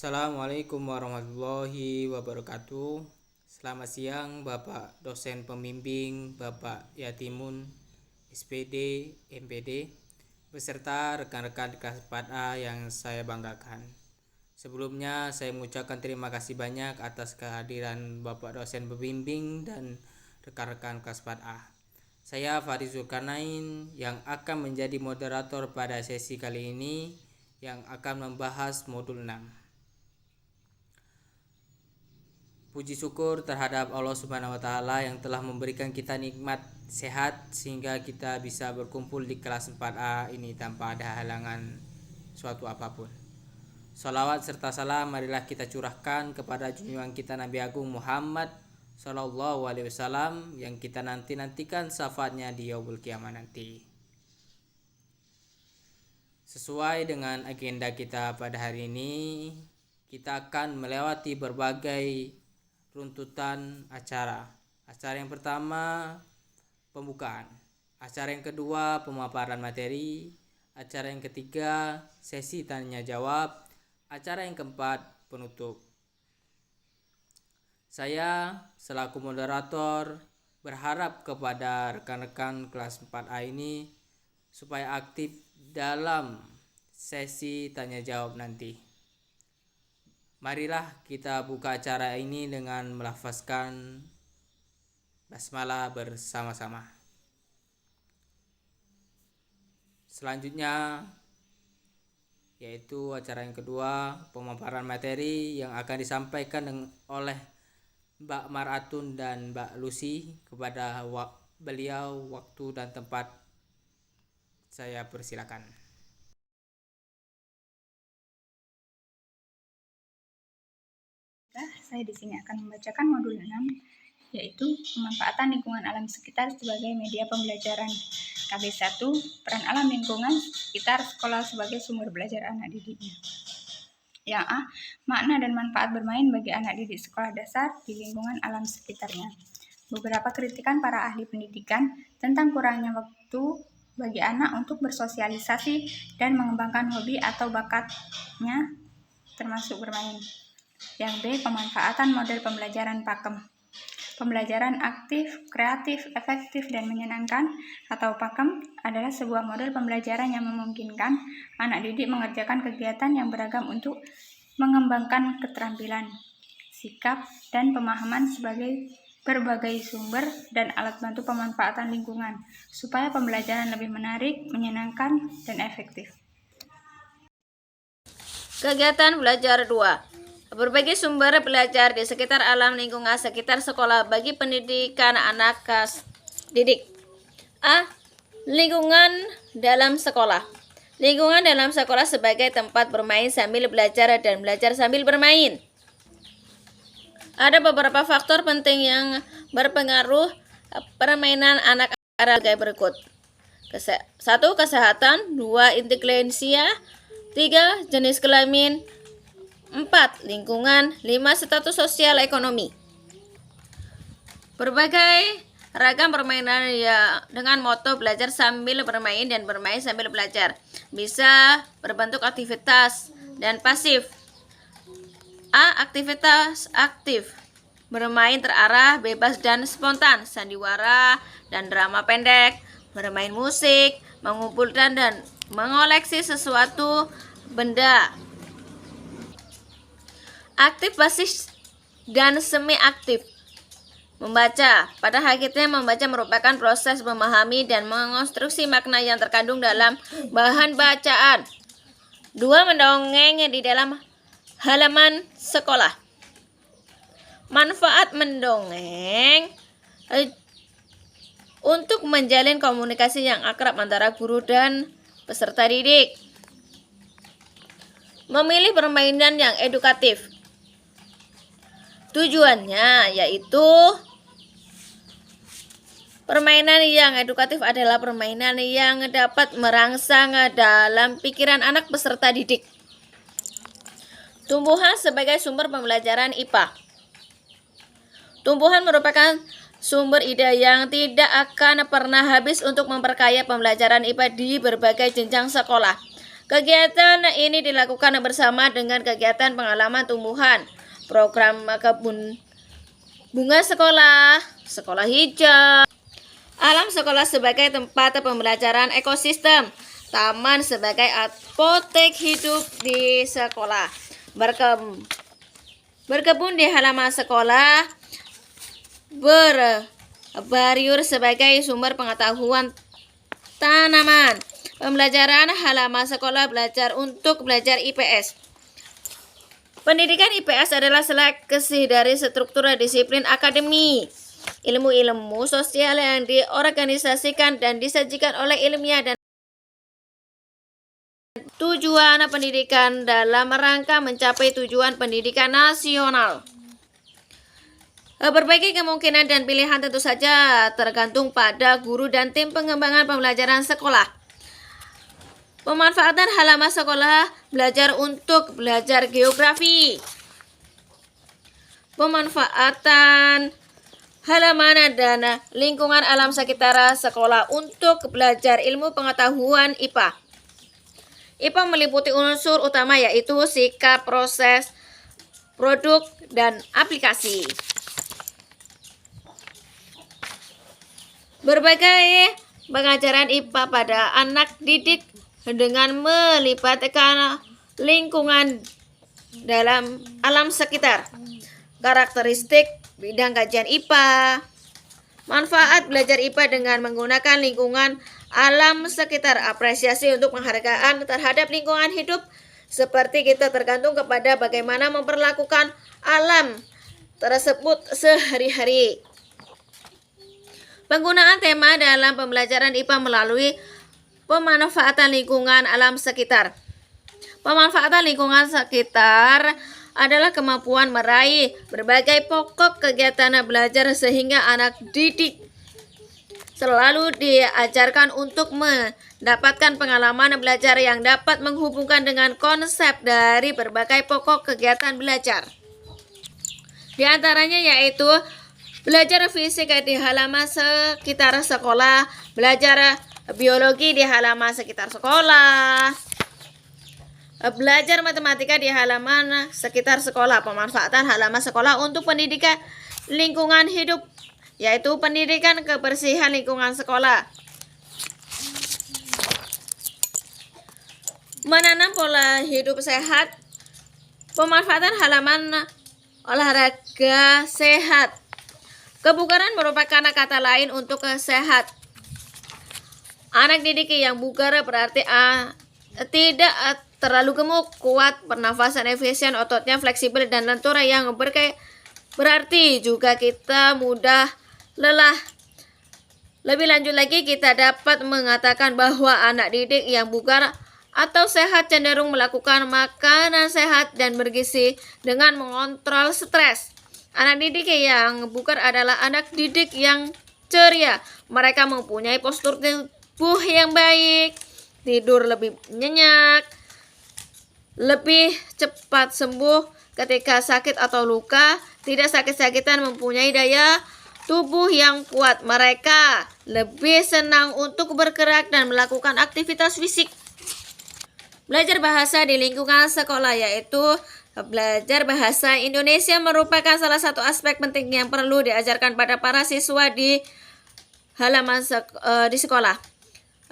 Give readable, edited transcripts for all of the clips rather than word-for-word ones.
Assalamualaikum warahmatullahi wabarakatuh. Selamat siang Bapak dosen pembimbing, Bapak Yatimun, SPD, MPD, beserta rekan-rekan kelas 4A yang saya banggakan. Sebelumnya saya mengucapkan terima kasih banyak atas kehadiran Bapak dosen pembimbing dan rekan-rekan kelas 4A. Saya Farid Zulkarnain yang akan menjadi moderator pada sesi kali ini yang akan membahas modul 6. Puji syukur terhadap Allah Subhanahu wa Ta'ala yang telah memberikan kita nikmat sehat sehingga kita bisa berkumpul di kelas 4A ini tanpa ada halangan suatu apapun. Salawat serta salam marilah kita curahkan kepada junjungan kita Nabi Agung Muhammad Sallallahu Alaihi Wasallam yang kita nantikan syafaatnya di yaumul kiamah nanti. Sesuai dengan agenda kita pada hari ini, kita akan melewati berbagai runtutan acara. Acara yang pertama pembukaan, acara yang kedua pemaparan materi, acara yang ketiga sesi tanya jawab, acara yang keempat penutup. Saya selaku moderator berharap kepada rekan-rekan kelas 4A ini supaya aktif dalam sesi tanya jawab nanti. Marilah kita buka acara ini dengan melafazkan basmalah bersama-sama. Selanjutnya yaitu acara yang kedua, pemaparan materi yang akan disampaikan oleh Mbak Maratun dan Mbak Lucy. Kepada beliau waktu dan tempat saya persilakan. Saya di sini akan membacakan modul 6, yaitu pemanfaatan lingkungan alam sekitar sebagai media pembelajaran. KB1, peran alam lingkungan sekitar sekolah sebagai sumber belajar anak didiknya. Yang A, makna dan manfaat bermain bagi anak didik sekolah dasar di lingkungan alam sekitarnya. Beberapa kritikan para ahli pendidikan tentang kurangnya waktu bagi anak untuk bersosialisasi dan mengembangkan hobi atau bakatnya termasuk bermain. Yang B, pemanfaatan model pembelajaran pakem. Pembelajaran aktif, kreatif, efektif, dan menyenangkan atau pakem adalah sebuah model pembelajaran yang memungkinkan anak didik mengerjakan kegiatan yang beragam untuk mengembangkan keterampilan, sikap, dan pemahaman sebagai berbagai sumber dan alat bantu pemanfaatan lingkungan supaya pembelajaran lebih menarik, menyenangkan, dan efektif. Kegiatan belajar 2. Berbagai sumber belajar di sekitar alam lingkungan sekitar sekolah bagi pendidikan anak kelas didik. A. Lingkungan dalam sekolah. Lingkungan dalam sekolah sebagai tempat bermain sambil belajar dan belajar sambil bermain. Ada beberapa faktor penting yang berpengaruh permainan anak sebagai berikut. 1. Kesehatan. 2. Intelijensia. 3. Jenis kelamin. 4. Lingkungan. 5. Status sosial ekonomi. Berbagai ragam permainan ya dengan moto belajar sambil bermain dan bermain sambil belajar bisa berbentuk aktivitas dan pasif. A. Aktivitas aktif. Bermain terarah, bebas dan spontan, sandiwara dan drama pendek, bermain musik, mengumpulkan dan mengoleksi sesuatu benda. Aktif, pasif, dan semi-aktif. Membaca. Pada hakikatnya membaca merupakan proses memahami dan mengonstruksi makna yang terkandung dalam bahan bacaan. 2. Mendongeng di dalam halaman sekolah. Manfaat mendongeng untuk menjalin komunikasi yang akrab antara guru dan peserta didik. Memilih permainan yang edukatif. Tujuannya yaitu permainan yang edukatif adalah permainan yang dapat merangsang dalam pikiran anak peserta didik. Tumbuhan sebagai sumber pembelajaran IPA. Tumbuhan merupakan sumber ide yang tidak akan pernah habis untuk memperkaya pembelajaran IPA di berbagai jenjang sekolah. Kegiatan ini dilakukan bersama dengan kegiatan pengalaman tumbuhan, program kebun bunga sekolah, sekolah hijau, alam sekolah sebagai tempat pembelajaran ekosistem, taman sebagai apotek hidup di sekolah, berkebun di halaman sekolah, berbariur sebagai sumber pengetahuan tanaman, pembelajaran halaman sekolah belajar untuk belajar IPS. Pendidikan IPS adalah seleksi dari struktur disiplin akademik, ilmu-ilmu sosial yang diorganisasikan dan disajikan oleh ilmiah dan tujuan pendidikan dalam rangka mencapai tujuan pendidikan nasional. Berbagai kemungkinan dan pilihan tentu saja tergantung pada guru dan tim pengembangan pembelajaran sekolah. Pemanfaatan halaman sekolah belajar untuk belajar geografi. Pemanfaatan halaman dan lingkungan alam sekitar sekolah untuk belajar ilmu pengetahuan IPA. IPA meliputi unsur utama yaitu sikap, proses, produk, dan aplikasi. Berbagai pengajaran IPA pada anak didik dengan melibatkan lingkungan dalam alam sekitar, karakteristik bidang kajian IPA, manfaat belajar IPA dengan menggunakan lingkungan alam sekitar, apresiasi untuk penghargaan terhadap lingkungan hidup, seperti kita tergantung kepada bagaimana memperlakukan alam tersebut sehari-hari. Penggunaan tema dalam pembelajaran IPA melalui pemanfaatan lingkungan alam sekitar. Pemanfaatan lingkungan sekitar adalah kemampuan meraih berbagai pokok kegiatan belajar sehingga anak didik selalu diajarkan untuk mendapatkan pengalaman belajar yang dapat menghubungkan dengan konsep dari berbagai pokok kegiatan belajar. Di antaranya yaitu belajar fisik di halaman sekitar sekolah, belajar biologi di halaman sekitar sekolah, belajar matematika di halaman sekitar sekolah. Pemanfaatan halaman sekolah untuk pendidikan lingkungan hidup yaitu pendidikan kebersihan lingkungan sekolah, menanam pola hidup sehat, pemanfaatan halaman olahraga sehat. Kebugaran merupakan kata lain untuk sehat. Anak didik yang bugar berarti tidak terlalu gemuk, kuat, pernafasan efisien, ototnya fleksibel dan lentur yang berarti juga kita mudah lelah. Lebih lanjut lagi, kita dapat mengatakan bahwa anak didik yang bugar atau sehat cenderung melakukan makanan sehat dan bergizi dengan mengontrol stres. Anak didik yang bugar adalah anak didik yang ceria. Mereka mempunyai postur tubuh yang baik, tidur lebih nyenyak, lebih cepat sembuh ketika sakit atau luka, tidak sakit-sakitan, mempunyai daya tubuh yang kuat. Mereka lebih senang untuk bergerak dan melakukan aktivitas fisik. Belajar bahasa di lingkungan sekolah yaitu belajar bahasa Indonesia merupakan salah satu aspek penting yang perlu diajarkan pada para siswa di halaman di sekolah.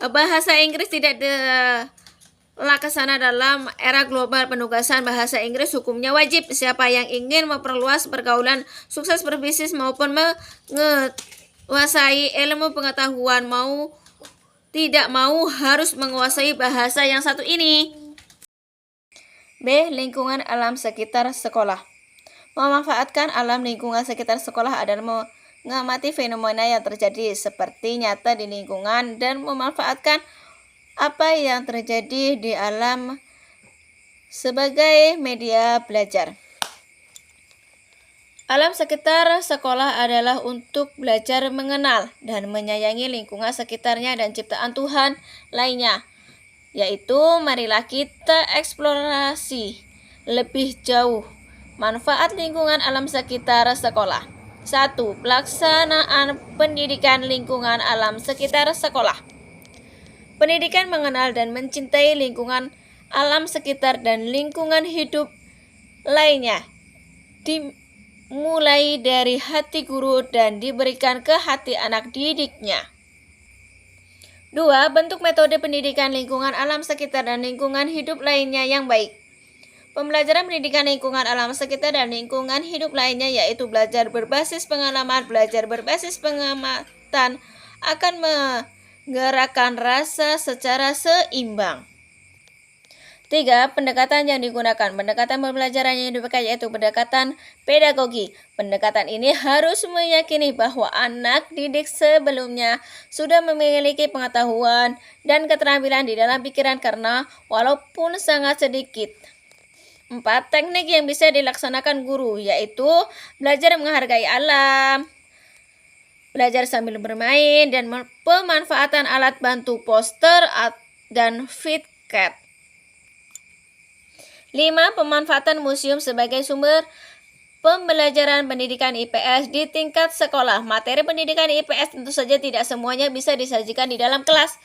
Bahasa Inggris tidak dilaksanakan dalam era global. Penugasan bahasa Inggris hukumnya wajib. Siapa yang ingin memperluas pergaulan, sukses berbisnis maupun menguasai ilmu pengetahuan, mau tidak mau harus menguasai bahasa yang satu ini. B. Lingkungan alam sekitar sekolah. Memanfaatkan alam lingkungan sekitar sekolah adalah mengamati fenomena yang terjadi seperti nyata di lingkungan dan memanfaatkan apa yang terjadi di alam sebagai media belajar. Alam sekitar sekolah adalah untuk belajar mengenal dan menyayangi lingkungan sekitarnya dan ciptaan Tuhan lainnya. Yaitu marilah kita eksplorasi lebih jauh manfaat lingkungan alam sekitar sekolah. 1. Pelaksanaan pendidikan lingkungan alam sekitar sekolah. Pendidikan mengenal dan mencintai lingkungan alam sekitar dan lingkungan hidup lainnya, dimulai dari hati guru dan diberikan ke hati anak didiknya. 2. Bentuk metode pendidikan lingkungan alam sekitar dan lingkungan hidup lainnya yang baik. Pembelajaran pendidikan lingkungan alam sekitar dan lingkungan hidup lainnya yaitu belajar berbasis pengalaman, belajar berbasis pengamatan akan menggerakkan rasa secara seimbang. 3. Pendekatan yang digunakan. Pendekatan pembelajaran yang dipakai yaitu pendekatan pedagogi. Pendekatan ini harus meyakini bahwa anak didik sebelumnya sudah memiliki pengetahuan dan keterampilan di dalam pikiran karena walaupun sangat sedikit. 4. Teknik yang bisa dilaksanakan guru yaitu belajar menghargai alam, belajar sambil bermain, dan pemanfaatan alat bantu poster dan feedcat. 5. Pemanfaatan museum sebagai sumber pembelajaran pendidikan IPS di tingkat sekolah. Materi pendidikan IPS tentu saja tidak semuanya bisa disajikan di dalam kelas.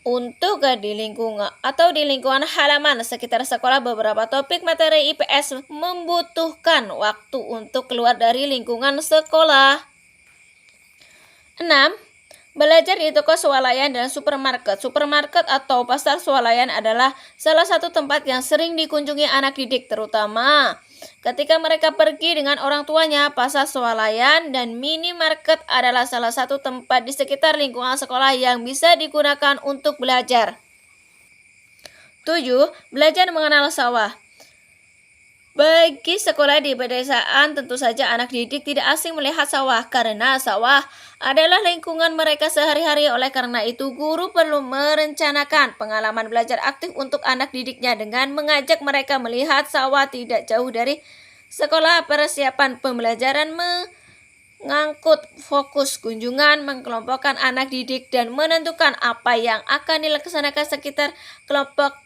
Untuk di lingkungan halaman sekitar sekolah, beberapa topik materi IPS membutuhkan waktu untuk keluar dari lingkungan sekolah. 6. Belajar di toko swalayan dan supermarket. Supermarket atau pasar swalayan adalah salah satu tempat yang sering dikunjungi anak didik, terutama ketika mereka pergi dengan orang tuanya. Pasar swalayan dan minimarket adalah salah satu tempat di sekitar lingkungan sekolah yang bisa digunakan untuk belajar. 7. Belajar mengenal sawah. Bagi sekolah di pedesaan, tentu saja anak didik tidak asing melihat sawah karena sawah adalah lingkungan mereka sehari-hari. Oleh karena itu, guru perlu merencanakan pengalaman belajar aktif untuk anak didiknya dengan mengajak mereka melihat sawah tidak jauh dari sekolah. Persiapan pembelajaran mengangkut fokus kunjungan, mengelompokkan anak didik, dan menentukan apa yang akan dilaksanakan sekitar kelompok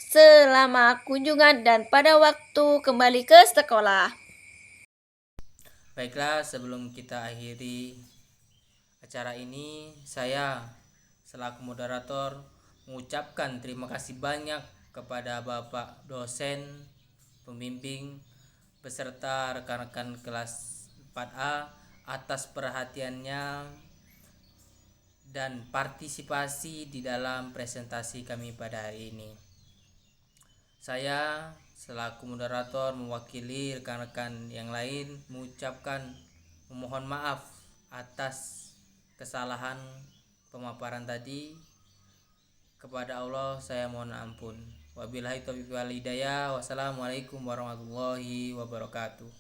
selama kunjungan dan pada waktu kembali ke sekolah. Baiklah, sebelum kita akhiri acara ini, saya selaku moderator mengucapkan terima kasih banyak kepada Bapak dosen, pembimbing, beserta rekan-rekan kelas 4A atas perhatiannya dan partisipasi di dalam presentasi kami pada hari ini. Saya selaku moderator mewakili rekan-rekan yang lain memohon maaf atas kesalahan pemaparan tadi. Kepada Allah saya mohon ampun. Wabillahi taufiq wal hidayah. Wassalamualaikum warahmatullahi wabarakatuh.